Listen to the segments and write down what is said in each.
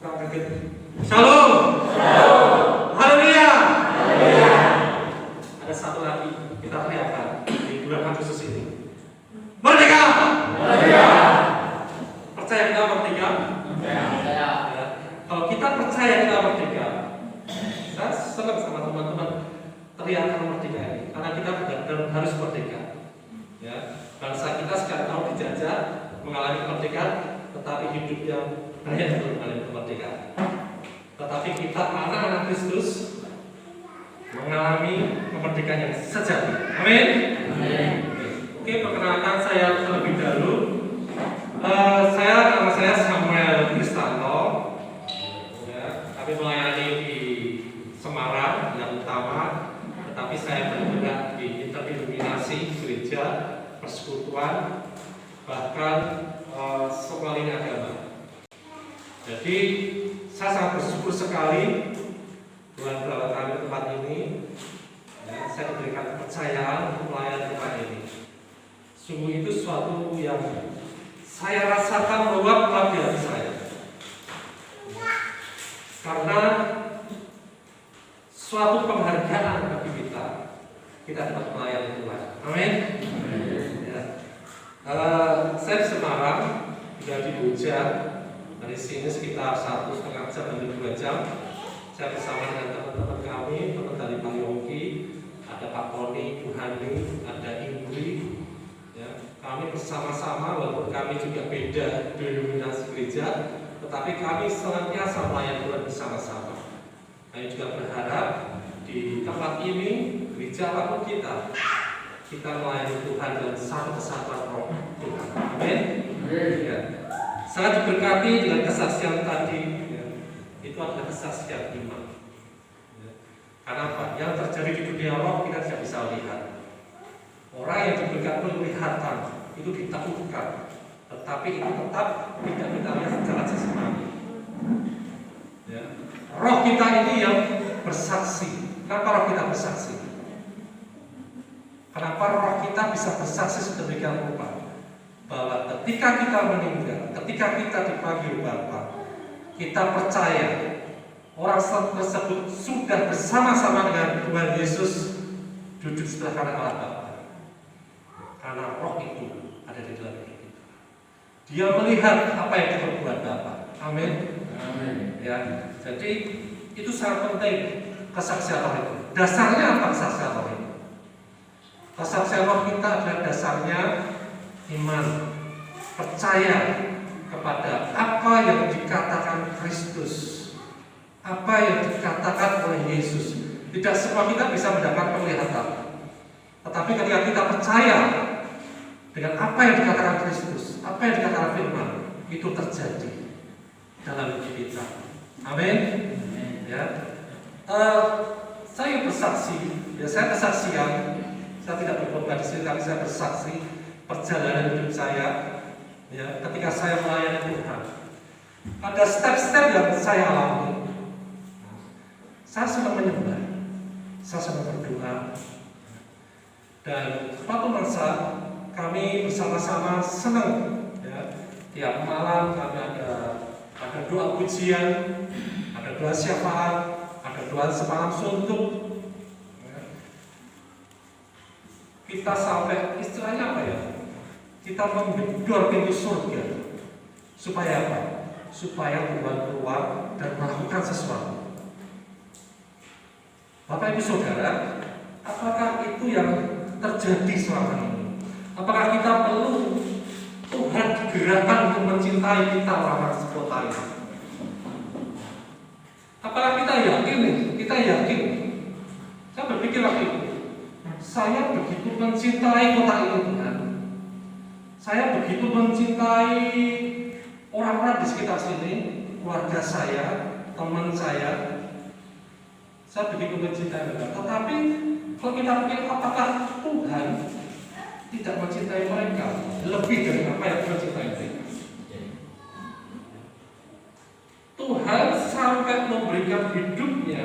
Kurang kaget. Shalom. Haleluya. Ada satu lagi kita teriakan di bulan Agustus ini. Merdeka. Percaya kita merdeka? Ya. Kalau kita percaya kita merdeka, saya senang sama teman-teman teriakan merdeka ini, karena kita benar-benar harus merdeka. Ya, bangsa kita sekarang tahu dijajah, mengalami kemerdekaan, tetapi hidup yang banyak belum mengalami kemerdekaan. Tetapi kita anak-anak Kristus mengalami kemerdekaan yang sejati. Amin. Oke, perkenalkan saya terlebih dahulu. Nama saya Samuel Kristanto. Ya, kami melayani di Semarang yang utama, tetapi saya bergerak di interdenominasi gereja, persekutuan, bahkan semua lini agama. Jadi saya sangat bersyukur sekali Tuhan berkati kami tempat ini. Ya, saya diberikan kepercayaan untuk melayani tempat ini. Sungguh itu suatu yang saya rasakan meluap di hati saya. Karena suatu penghargaan bagi kita dapat melayani Tuhan. Amin. Ya. Saya di Semarang, tinggal di Boja. Dari sini sekitar 1,5 jam sampai 2 jam. Saya bersama dengan teman-teman kami, teman dari Pak Yongki, ada Pak Tony, Bu Hani, ada Indri. Ya, kami bersama-sama, walaupun kami juga beda denominasi gereja, tetapi kami senantiasa melayani Tuhan bersama-sama. Kami juga berharap di tempat ini, gereja apapun kita melayani Tuhan dengan satu kesatuan roh Tuhan. Amin. Ya. Sangat diberkati dengan kesaksian tadi. Ya. Itu adalah kesaksian iman. Ya. Karena apa? Yang terjadi di dunia roh kita tidak bisa lihat. Orang yang diberikan penglihatan itu ditakutkan, tetapi itu tetap tidak kita lihat secara jasmani. Ya. Roh kita ini yang bersaksi. Kenapa roh kita bersaksi? Kenapa roh kita bisa bersaksi sedemikian rupa? Bahwa ketika kita meninggal, ketika kita dipanggil Bapa, kita percaya orang tersebut sudah bersama-sama dengan Tuhan Yesus duduk sebelah kanan Allah Bapa. Karena roh itu ada di dalam diri kita. Dia melihat apa yang diperbuat Bapa. Amin. Amin. Ya, jadi itu sangat penting kesaksian roh itu. Dasarnya apa kesaksian roh itu? Kesaksian roh kita adalah dasarnya iman, percaya kepada apa yang dikatakan Kristus, apa yang dikatakan oleh Yesus. Tidak semua kita bisa mendapat penglihatan, tetapi ketika kita percaya dengan apa yang dikatakan Kristus, apa yang dikatakan Firman, itu terjadi dalam hidup kita. Amin. Ya. Saya bersaksi, ya saya kesaksian. Saya tidak berkhotbah di sini, tapi saya bersaksi perjalanan hidup saya. Ya, ketika saya melayani Tuhan, ada step-step yang saya alami. Saya senang menyembah, saya senang berdoa, dan suatu masa kami bersama-sama senang. Ya, tiap malam kami ada doa pujian, ada doa syafaat, ada doa semalam suntuk. Kita sampai istilahnya apa ya? Kita menggedor pintu surga. Supaya apa? Supaya Tuhan keluar dan melakukan sesuatu. Bapak Ibu Saudara, apakah itu yang terjadi selama ini? Apakah kita perlu Tuhan digerakkan untuk mencintai kita orang sekota ini? Apakah kita yakin nih? Kita yakin. Saya berpikir waktu itu, saya begitu mencintai kota ini Tuhan. Saya begitu mencintai orang-orang di sekitar sini, keluarga saya, teman saya. Saya begitu mencintai mereka. Tetapi kalau kita pikir apakah Tuhan tidak mencintai mereka lebih dari apa yang Tuhan cintai mereka? Tuhan sampai memberikan hidupnya,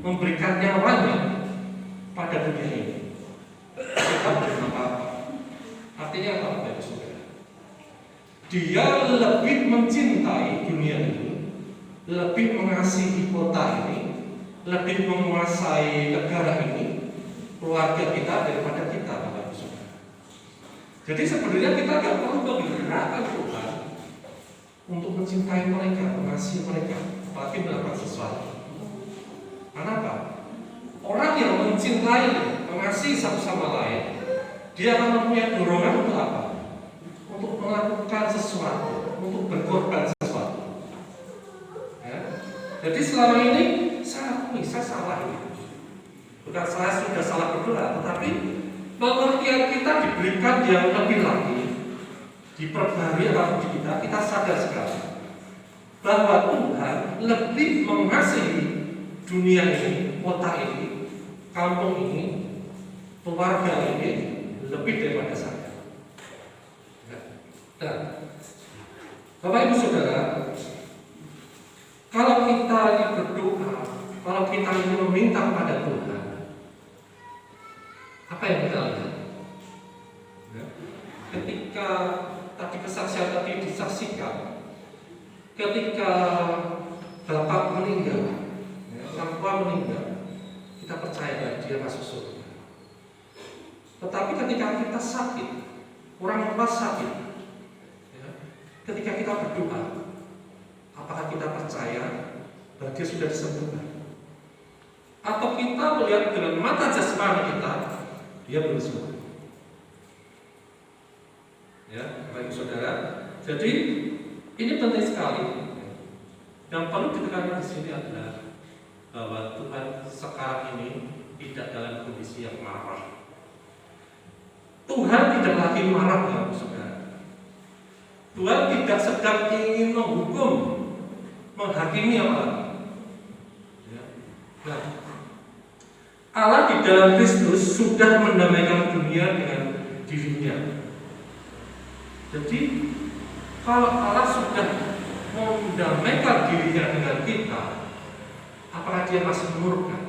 memberikan nyawanya pada dunia ini. Kita berapa apa? Artinya apa? Dia lebih mencintai dunia ini lebih mengasihi kota ini, lebih menguasai negara ini, keluarga kita daripada kita, Bapak Ibu Saudara. Jadi sebenarnya kita nggak perlu menggerakkan Tuhan untuk mencintai mereka, mengasihi mereka, apalagi melakukan sesuatu. Kenapa? Orang yang mencintai, mengasihi satu sama lain, dia akan mempunyai dorongan untuk apa? Untuk melakukan sesuatu, untuk berkorban sesuatu. Ya. Jadi selama ini saya akui, saya salah ini. Bukan saya sudah salah berdoa, tetapi pengertian kita diberikan yang lebih lagi, diperbarui dalam diri kita sadar sekali bahwa Tuhan lebih mengasihi dunia ini, kota ini, kampung ini, keluarga ini lebih daripada saya. Nah, Bapak Ibu Saudara, kalau kita ini berdoa, kalau kita ini meminta kepada Tuhan, apa yang kita lihat? Ketika tadi kesaksian tadi disaksikan, ketika Bapak meninggal, orang tua meninggal, kita percaya bahwa dia masuk surga. Tetapi ketika kita sakit, orang tua sakit, ketika kita berdoa, apakah kita percaya bahwa dia sudah disembuhkan? Atau kita melihat dengan mata jasmani kita, dia belum sembuh? Ya, Bapak Ibu Saudara. Jadi ini penting sekali. Yang perlu ditekankan di sini adalah bahwa Tuhan sekarang ini tidak dalam kondisi yang marah. Tuhan tidak lagi marah, Bapak Saudara. Tuhan tidak sedang ingin menghukum, menghakimi orang. Ya. Nah, Allah di dalam Kristus sudah mendamaikan dunia dengan dirinya. Jadi kalau Allah sudah mendamaikan dirinya dengan kita, apakah dia masih murka?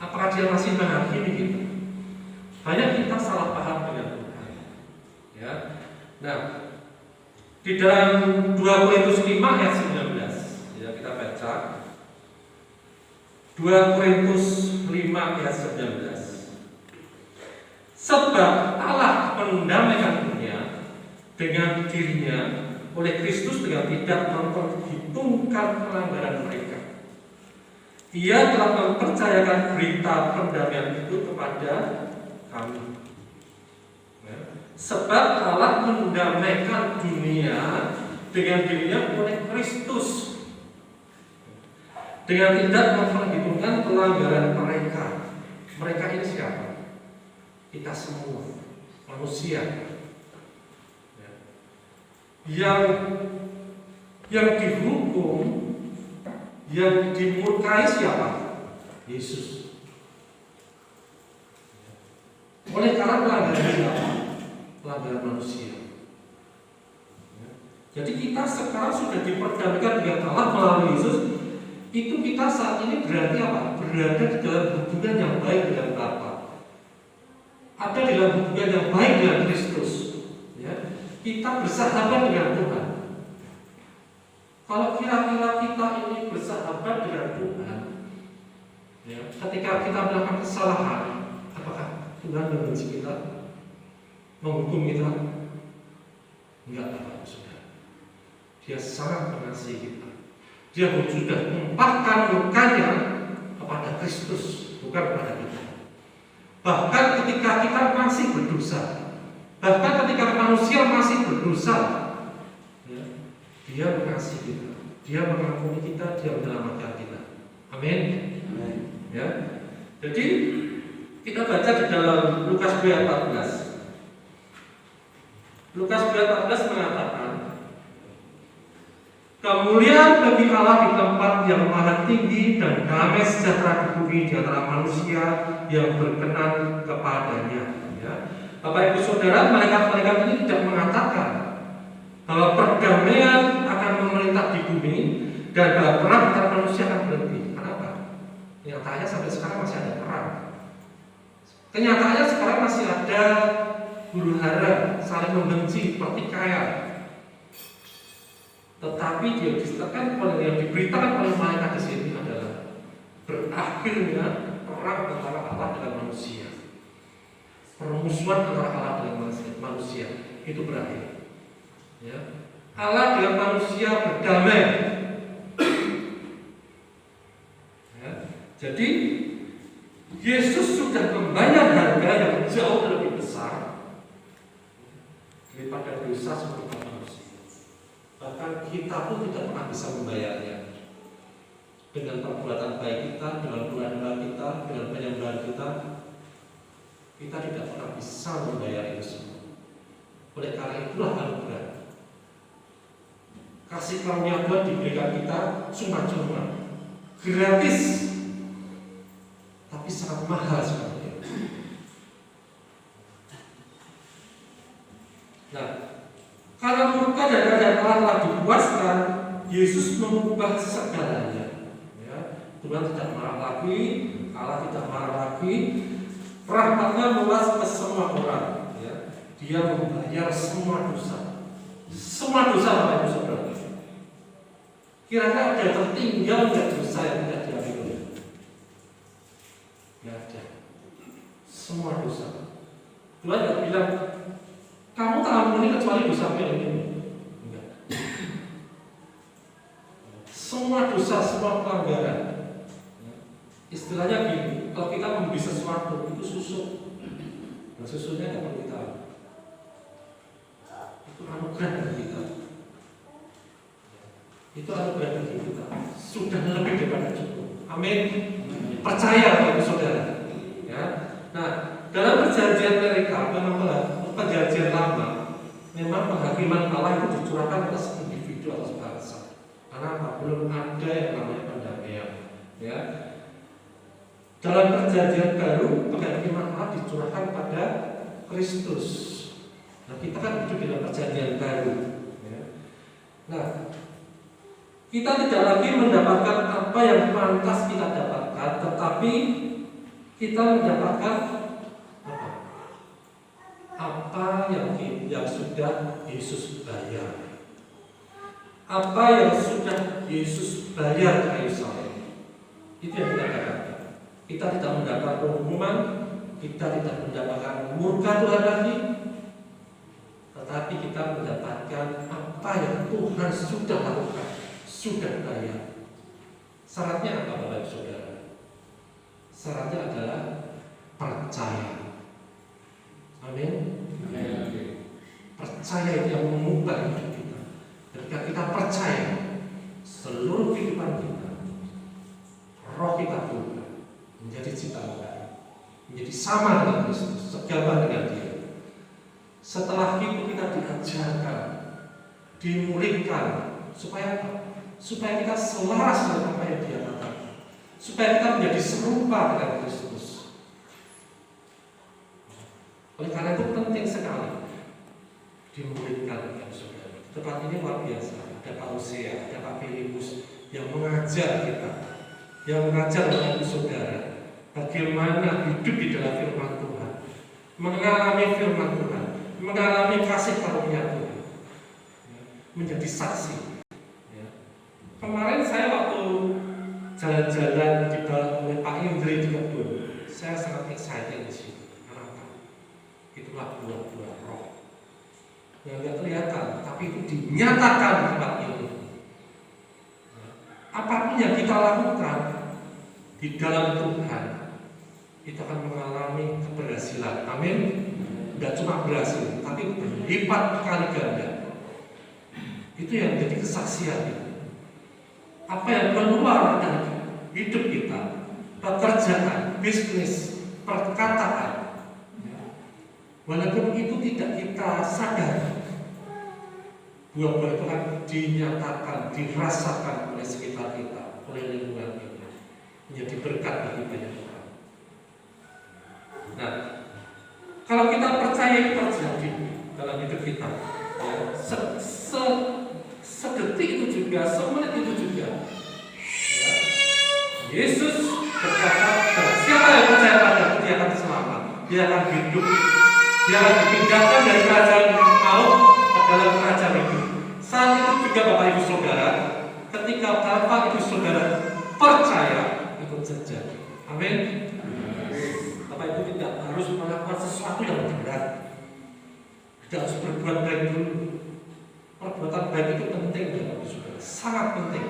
Apakah dia masih menghakimi kita? Banyak kita salah paham dengan Tuhan. Ya. Nah, di dalam 2 Korintus 5 ayat 19, ya kita baca. 2 Korintus 5 ayat 19. Sebab Allah mendamaikan dunia dengan dirinya oleh Kristus dengan tidak memperhitungkan pelanggaran mereka. Ia telah mempercayakan berita pendamaian itu kepada kami. Ya. Sebab Allah mendamaikan dunia dengan dirinya oleh Kristus dengan tidak memperhitungkan pelanggaran mereka. Mereka ini siapa? Kita semua manusia. Yang dihukum, yang dimurkai siapa? Yesus. Oleh karena pelanggaran siapa? Pelanggaran manusia. Jadi kita sekarang sudah diperdamaikan dengan Allah melalui Yesus. Itu kita saat ini berarti apa? Berada di dalam hubungan yang baik dengan Bapa. Ada di dalam hubungan yang baik dengan Kristus. Ya. Kita bersahabat dengan Tuhan. Kalau kira-kira kita ini bersahabat dengan Tuhan, ya, ketika kita melakukan kesalahan, apakah Tuhan membenci kita, menghukum kita? Enggak, Bapak Saudara. Dia sangat mengasihi kita. Dia sudah menumpahkan mukanya kepada Kristus, bukan kepada kita. Bahkan ketika kita masih berdosa, bahkan ketika manusia masih berdosa, ya, dia mengasihi kita, dia mengampuni kita, dia menyelamatkan kita. Amin. Ya. Jadi kita baca di dalam Lukas 2:14. Lukas 2:14 mengatakan, kemuliaan bagi Allah di tempat yang maha tinggi dan damai sejahtera di bumi di antara manusia yang berkenan kepadanya. Ya. Bapak Ibu Saudara, malaikat-malaikat ini tidak mengatakan bahwa perdamaian akan memerintah di bumi dan bahwa perang antar manusia akan berhenti. Kenapa? Kenyataannya sampai sekarang masih ada perang. Kenyataannya sekarang masih ada huru-hara, saling membenci, pertikaian. Tetapi yang diberitakan oleh malaikat di sini adalah berakhirnya perang antara Allah dengan manusia. Permusuhan antara Allah dengan manusia itu berakhir. Ya. Allah dengan manusia berdamai. Ya. Jadi Yesus sudah membayar harga yang jauh lebih besar daripada dosa seluruh manusia. Bahkan kita pun tidak pernah bisa membayarnya. Dengan perbuatan baik kita, dengan doa-doa kita, dengan penyembahan kita tidak pernah bisa membayar itu semua. Oleh karena itulah anugerah. Kasih karunia Tuhan diberikan kita cuma-cuma, gratis, tapi sangat mahal sebenarnya. Nah, karena murka dan keadaan Allah telah dipuaskan, Yesus mengubah segalanya. Ya, Tuhan tidak marah lagi, Allah tidak marah lagi. Rahmatnya meluas ke semua orang. Ya. Dia membayar semua dosa. Semua dosa Bapak Ibu Saudara. Kira-kira ada tertinggal nggak dosa yang tidak diampuni? Nggak ada. Semua dosa. Tuhan tidak bilang kamu tak ampuni kecuali dosa ini. Enggak. Semua dosa, semua pelanggaran. Istilahnya gini, kalau kita membeli sesuatu itu susuk, nah susunya tidak perlu kita. Itu anugerah dari kita. Itu anugerah dari kita. Sudah lebih daripada cukup. Amin. Percaya Bapak Saudara. Ya. Nah, dalam perjanjian mereka, perjanjian lama, memang penghakiman Allah itu dicurahkan atas individu atau bangsa. Karena apa? Belum ada yang namanya pendamaian. Ya. Dalam perjanjian baru, penghakiman Allah dicurahkan pada Kristus. Nah, kita kan hidup dalam perjanjian baru. Ya. Nah, kita tidak lagi mendapatkan apa yang pantas kita dapatkan, tetapi kita mendapatkan apa yang sudah Yesus bayar. Apa yang sudah Yesus bayar kayu salib. Itu yang kita dapatkan. Kita tidak mendapatkan penghukuman, kita tidak mendapatkan murka Tuhan lagi, tetapi kita mendapatkan apa yang Tuhan sudah lakukan, sudah bayar. Syaratnya apa Bapak Saudara? Syaratnya adalah percaya. Amin. Percaya itu yang mengubah hidup kita. Ketika kita percaya, seluruh kehidupan kita, roh kita berubah menjadi cinta Allah, menjadi sama dengan Kristus, segambar dengan Dia. Setelah itu kita diajarkan, dimulihkan, supaya apa? Supaya kita selaras dengan apa yang Dia katakan, supaya kita menjadi serupa dengan Kristus. Oleh karena itu penting sekali dimulihkan, ya saudara. Tempat ini luar biasa. Ada Pak Hosea, ada Pak Filipus yang mengajar kita, yang mengajar Bapak Ibu Saudara bagaimana hidup di dalam firman Tuhan, mengalami firman Tuhan, mengalami kasih karunia Tuhan, menjadi saksi. Ya. Kemarin saya waktu jalan-jalan di dalam oleh Pak Indri di kebun, saya sangat excited di sini. Kenapa? Itulah buah-buah roh yang tidak kelihatan, tapi itu dinyatakan di tempat ini. Apapun yang kita lakukan di dalam Tuhan, kita akan mengalami keberhasilan. Amin. Tidak cuma berhasil, tapi berlipat kali ganda. Itu yang menjadi kesaksian. Apa yang keluar dari hidup kita, pekerjaan, bisnis, perkataan, walaupun itu tidak kita sadari, buah-buah itu akan dinyatakan, dirasakan oleh sekitar kita, oleh lingkungan kita, menjadi berkat bagi banyak orang. Nah, kalau kita percaya itu terjadi dalam hidup kita, ya, sedetik itu juga, semenit itu juga, ya, Yesus berkata, siapa yang percaya padaku dia akan selamat, dia akan hidup, dia akan dipindahkan dari kerajaan maut ke dalam kerajaan hidup. Saat itu juga Bapak Ibu Saudara, ketika Bapak Ibu Saudara percaya, ikut saja. Amin. Bapak Ibu tidak harus melakukan sesuatu yang berat, tidak harus berbuat baik dulu. Perbuatan baik itu penting Bapak Ibu Saudara, sangat penting.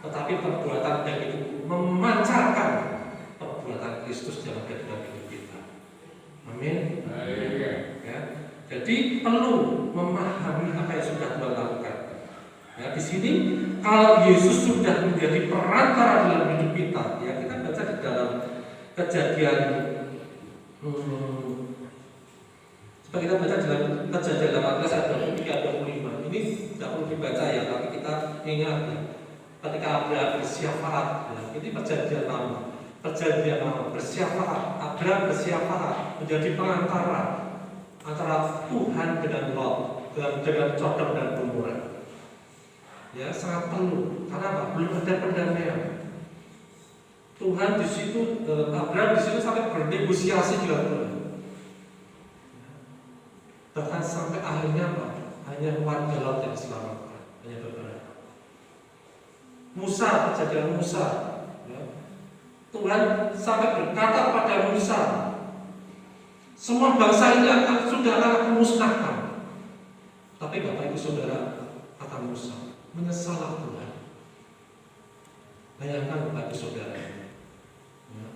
Tetapi perbuatan baik itu memancarkan perbuatan Kristus yang ada dalam hidup kita. Amin. Ya. Jadi perlu memahami apa yang sudah Tuhan lakukan. Ya, di sini kalau Yesus sudah menjadi perantara dalam hidup kita, ya kita baca di dalam Kejadian. Coba kita baca dalam Kejadian 18 ayat 23-25. Ini tidak perlu dibaca ya, tapi kita ingat ya. Ketika Abraham bersyafaat, ya, ini perjanjian lama. Perjanjian lama bersyafaat, Abraham bersyafaat menjadi pengantara antara Tuhan dengan Lot, dengan Sodom dan Gomora. Ya, sangat perlu. Karena apa? Belum ada perdamaian. Tuhan di situ, Abraham di situ sampai bernegosiasi dengan Tuhan. Bahkan sampai akhirnya apa? Hanya warga Lot yang diselamatkan, hanya beberapa. Musa, kejadian Musa. Ya. Tuhan sampai berkata pada Musa, semua bangsa ini sudah akan musnahkan. Tapi Bapak Ibu Saudara, kata Musa, menyesallah Tuhan. Bayangkan Bapak Ibu Saudara,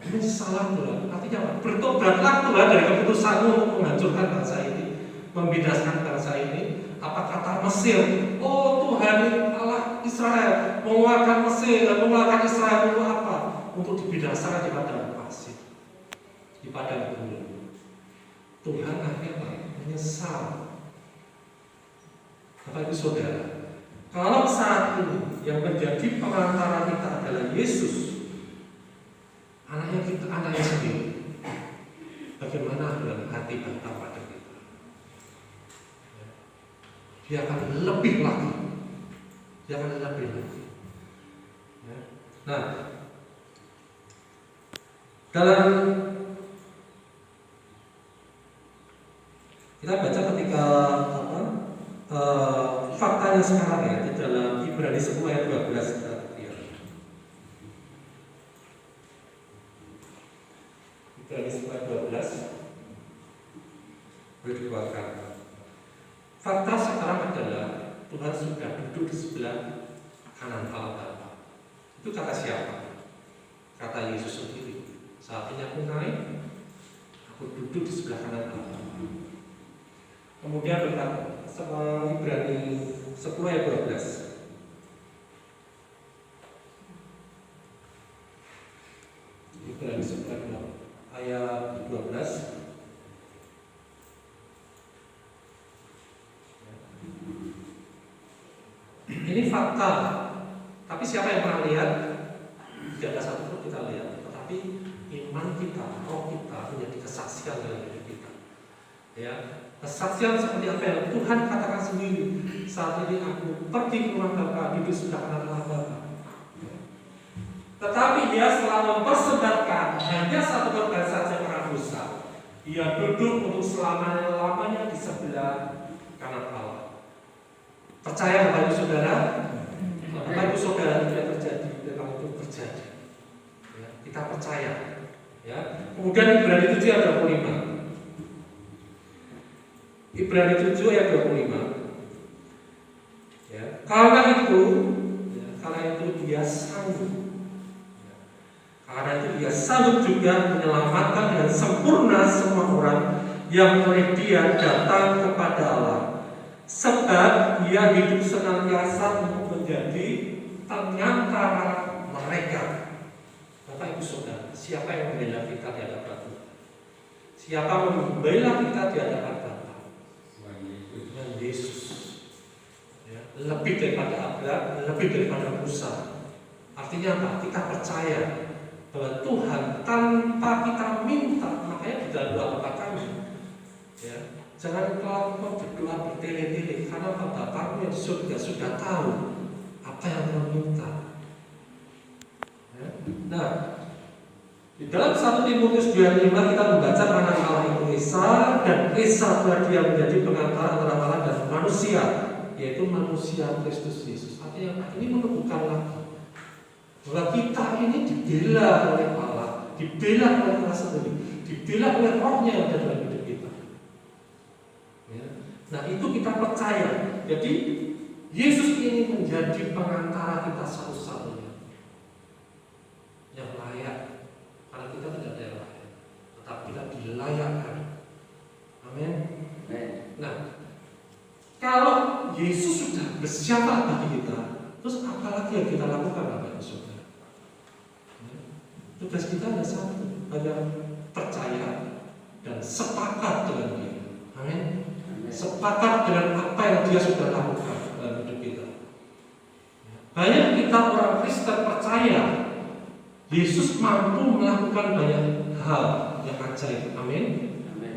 menyesallah Tuhan. Artinya apa? Bertobatlah Tuhan dari keputusanmu untuk menghancurkan bangsa ini, membinasakan bangsa ini. Apa kata Mesir? Oh Tuhan Allah Israel mengeluarkan Mesir dan mengeluarkan Israel untuk apa? Untuk dibinasakan di padang pasir, di padang gurun. Tuhan akhirnya menyesal. Bapak Ibu Saudara, kalau saat ini yang menjadi pengantara kita adalah Yesus, anaknya kita, anaknya sendiri, bagaimana dengan hati Bapa pada kita? Dia akan lebih lagi. Dia akan lebih lagi. Nah, dalam kita baca ketika faktanya sekarang ya di dalam Ibrani 10 ayat 12 kita lihat. Ibrani 10 ayat 12 berkeluarkan. Fakta sekarang adalah Tuhan sudah duduk di sebelah kanan Allah Bapa. Itu kata siapa? Kata Yesus sendiri. Saat ini aku naik, aku duduk di sebelah kanan Allah. Kemudian berkata sama Ibrani 10 ayat 12. Ibrani 10 ayat 12. Ini fakta. Tapi siapa yang pernah lihat? Tidak ada satu pun kita lihat. Tetapi iman kita, roh kita menjadi kesaksian dalam hidup kita. Ya, kesaksian seperti apa yang Tuhan katakan sendiri. Saat ini aku pergi ke rumah Bapa, duduk sebelah kanan Allah Bapa. Tetapi dia setelah mempersembahkan hanya satu korban saja karena dosa, dia duduk untuk selama-lamanya di sebelah kanan Allah. Percaya Bapak Ibu Saudara? Bapak Ibu Saudara tidak terjadi, memang itu terjadi. Ya, kita percaya. Ya. Kemudian Ibrani 7 ayat 25. Ibrani 7 ayat 25. Ya. Karena itu dia sanggup. Ya. Karena itu dia sanggup juga menyelamatkan dengan sempurna semua orang yang oleh dia datang kepada Allah. Sebab dia hidup senantiasa untuk menjadi pengantara mereka. Bapak Ibu Saudara, siapa yang membela kita di hadapan Tuhan? Siapa yang membela kita di hadapan Bapa? Tuhan Yesus. Ya, lebih daripada Abraham, lebih daripada Musa. Artinya apa? Kita percaya bahwa Tuhan tanpa kita minta, makanya di dalam doa Bapa kami. Ya. Jangan kalau engkau berdoa bertele-tele, karena Bapakmu yang surga sudah tahu apa yang kau minta. Ya. Nah, di dalam 1 Timotius 2:5 kita membaca mana Allah itu Esa, dan Esa telah dia menjadi pengantara antara Allah dan manusia, yaitu manusia Kristus Yesus. Artinya ini menunjukkan lagi bahwa kita ini dibela oleh Allah, dibela oleh Allah sendiri, dibela oleh Rohnya yang ada dalam hidup kita. Ya. Nah itu kita percaya. Jadi Yesus ini menjadi pengantara kita satu-satunya yang layak, karena kita tidak ada yang layak, tetapi kita dilayakkan. Amin. Nah, kalau Yesus sudah bersyafaat bagi kita, terus apa lagi yang kita lakukan, Bapak Saudara? Tugas kita hanya satu, hanya percaya dan sepakat dengan Dia. Amin. Sepakat dengan apa yang Dia sudah lakukan dalam hidup kita. Banyak kita orang Kristen percaya Yesus mampu melakukan banyak hal yang ajaib. Amin.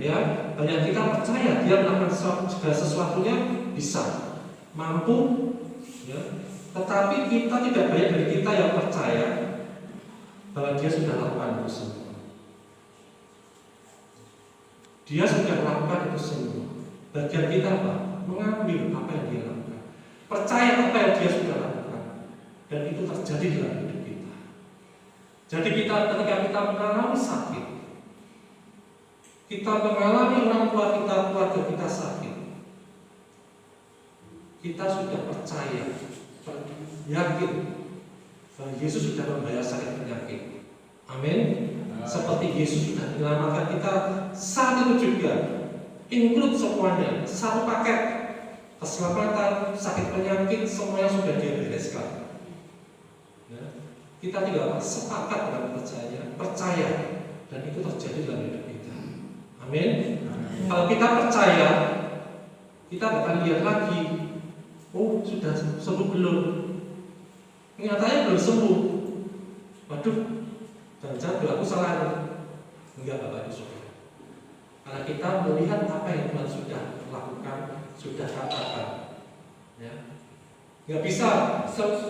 Ya, banyak kita percaya Dia melakukan segala sesuatunya bisa, mampu. Ya. Tetapi kita tidak banyak dari kita yang percaya bahwa Dia sudah lakukan itu semua. Dia sudah lakukan itu semua. Bagian kita apa? Mengambil apa yang Dia lakukan, percaya apa yang Dia sudah lakukan, dan itu terjadi dalam hidup kita. Jadi kita ketika kita mengalami sakit, kita mengalami orang tua kita, keluarga kita sakit, kita sudah percaya, yakin bahwa Yesus sudah membayar sakit penyakit. Amin. Seperti Yesus sudah menyelamatkan kita saat itu juga, include semuanya, satu paket keselamatan, sakit penyakit, semuanya sudah Dia bereskan. Ya. Kita tidak sepakat dalam percaya, dan itu terjadi dalam hidup kita. Amin. Kalau kita percaya, kita akan lihat lagi, oh sudah sembuh belum? Nyatanya belum sembuh. Waduh, jangan-jangan aku salah. Enggak, Bapak Ibu Saudara. Karena kita melihat apa yang Tuhan sudah lakukan, sudah katakan. Ya. Nggak bisa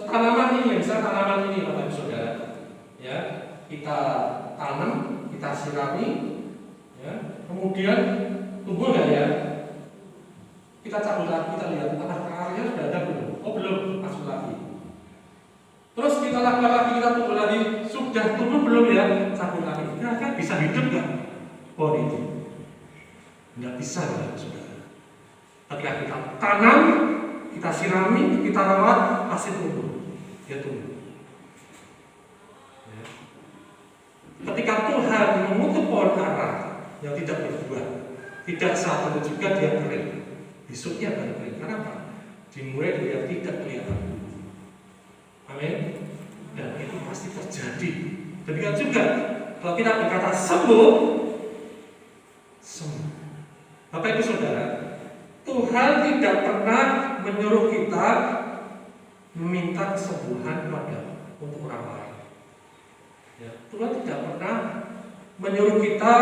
tanaman ini, misalnya tanaman ini, Bapak Ibu Saudara. Ya, kita tanam, kita sirami, ya. Kemudian tumbuh nggak ya? Kita cabut lagi, kita lihat akarnya sudah ada belum? Oh belum, masuk lagi. Terus kita lakukan lagi, kita tumbuh lagi, sudah tumbuh belum ya? Cabut lagi. Kira-kira bisa hidup nggak pohon itu? Nggak bisa, ya saudara. Ketika kita tanam, kita sirami, kita rawat, pasti tumbuh. Dia tumbuh. Ya. Ketika Tuhan mengutuk pohon ara yang tidak berbuah, tidak saat itu juga dia kering. Besoknya baru kering. Kenapa? Dimulai dari yang tidak kelihatan. Amin. Dan itu pasti terjadi. Demikian juga kalau kita berkata sembuh, sembuh. Bapak Ibu Saudara, Tuhan tidak pernah menyuruh kita meminta kesembuhan untuk orang lain. Ya, Tuhan tidak pernah menyuruh kita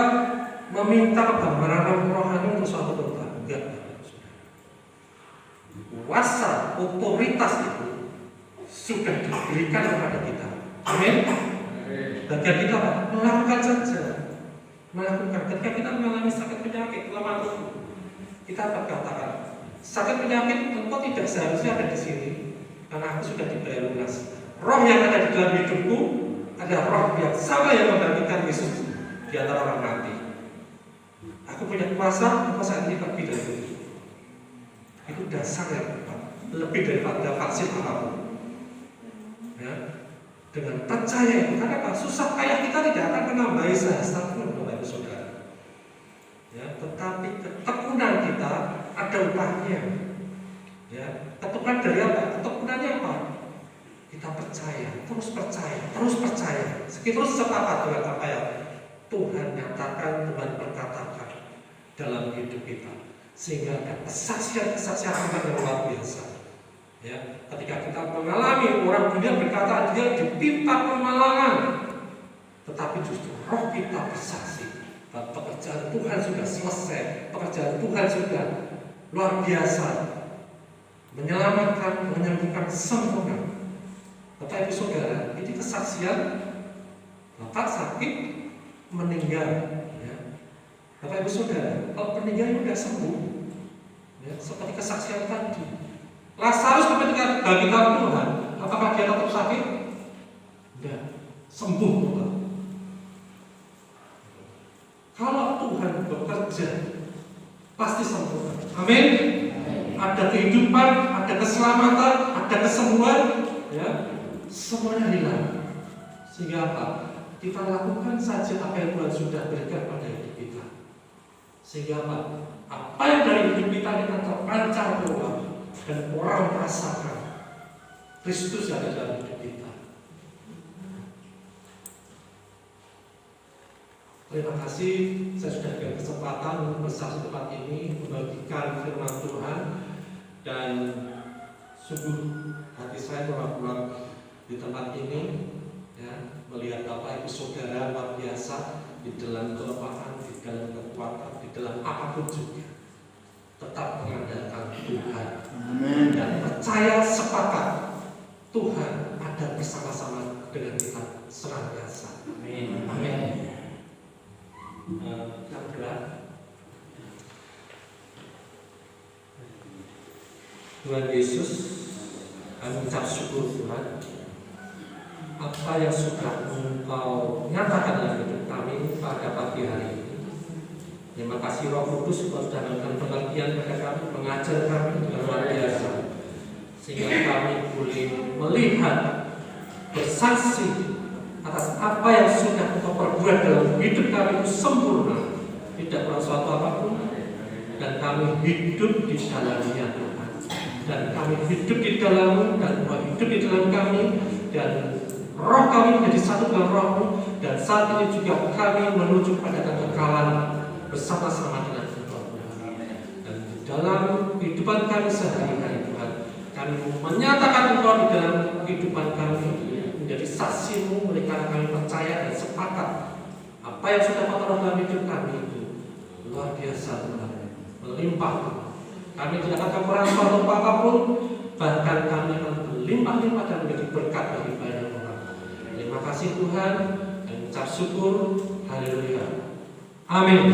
meminta kebenaran rohani untuk suatu tempat. Enggak. Kuasa, otoritas itu sudah diberikan kepada kita. Amin. Bagian kita melakukan saja. Melakukan. Ketika kita mengalami sakit penyakit, kelemahan tubuh, kita berkatakan, sakit penyakit engkau tidak seharusnya ada di sini, karena aku sudah dibayar lunas. Roh yang ada di dalam hidupku adalah roh yang sama yang membangkitkan Yesus di antara orang mati. Aku punya kuasa ini lebih dari itu. Itu dasar yang lebih daripada vaksin apapun. Ya. Dengan percaya itu, karena apa? Susah payah kita tidak akan menambahi sehasta pun, Bapak Ibu Saudara. Ya, tetapi ketekunan kita ada upahnya. Ya, ketekunan dari apa? Ketekunannya apa? Kita percaya, terus percaya, terus percaya. Terus sepakat dengan apa yang Tuhan nyatakan, Tuhan perkatakan dalam hidup kita, sehingga ada kesaksian-kesaksian yang luar biasa. Ya, ketika kita mengalami orang dunia berkata dia ditimpa kemalangan, tetapi justru roh kita bersaksi bahwa pekerjaan Tuhan sudah selesai, pekerjaan Tuhan sudah luar biasa, menyelamatkan, menyembuhkan sempurna. Bapak Ibu Saudara, ini kesaksian bapak sakit meninggal. Ya. Bapak Ibu Saudara, kalau meninggal sudah sembuh, ya, seperti kesaksian tadi. Lazarus ketika bagi tahu Tuhan, apakah dia tetap sakit? Tidak, sembuh Tuhan. Kalau Tuhan bekerja, pasti sempurna. Amin. Ada kehidupan, ada keselamatan, ada kesembuhan, ya, semuanya hilang. Sehingga apa? Kita lakukan saja apa yang Tuhan sudah berikan pada hidup kita. Sehingga apa? Apa yang dari hidup kita terpancar keluar dan orang merasakan Kristus yang ada dalam hidup kita. Terima kasih, saya sudah diberi kesempatan untuk bersaksi di tempat ini, membagikan firman Tuhan, dan sungguh hati saya berat-berat di tempat ini, ya, melihat Bapak Ibu Saudara luar biasa di dalam kelemahan, di dalam kekuatan, di dalam apapun juga, tetap mengandalkan Tuhan. Amin. Dan percaya sepakat Tuhan ada bersama-sama dengan kita senantiasa. Amin. Amin. Yang berat, Tuhan Yesus, kami ucap syukur Tuhan, apa yang sudah Engkau nyatakan dalam hidup kami pada pagi hari ini. Terima kasih Roh Kudus, Engkau sudah memberikan pengertian kepada kami, mengajar kami dengan luar biasa, sehingga kami boleh melihat, bersaksi atas apa yang sudah Engkau perbuat dalam hidup kami itu sempurna, tidak kurang suatu apapun, dan kami hidup di dalamnya Tuhan, dan kami hidup di dalam-Mu, dan Engkau hidup di dalam kami, dan roh kami menjadi satu dengan Roh-Mu, dan saat ini juga kami menuju pada kekekalan bersama-sama dengan Engkau. Dan di dalam kehidupan kami sehari-hari Tuhan, kami menyatakan Engkau di dalam kehidupan kami, menjadi saksi-Mu, mereka kami percaya dan sepakat apa yang sudah Kau taruh dalam hidup kami itu luar biasa Tuhan, melimpah. Kami tidak akan kekurangan suatu apapun, bahkan kami akan berlimpah-limpah dan menjadi berkat bagi banyak orang. Terima kasih Tuhan, dan ucap syukur. Haleluya. Amin.